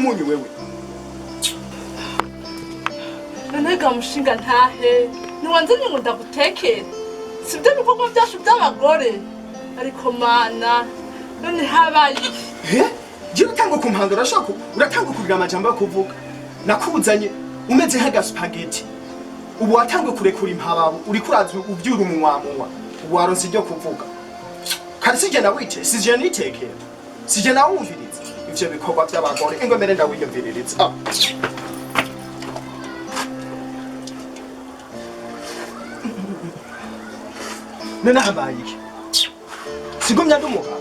kuberumunyu wewe. Nonega mushinga ntahe niwanzanye ngo ndagutekere sibyo bikorwa byacu by'abagore ariko mana none habaye je utango kumpanda urashaka uratanga kugira amajambo yo kuvuga nakuzanye umeze nka spaghetti ubu watango kurekura impababu uri kuraza ubyura umunwamunwa ubu waronse ibyo kuvuga kandi sije nawite sije nitekera sije nawumviriza ivyo bikorwa by'abagore ngo mbere ndawiyumviriza none habaye iki sigumya ndumuka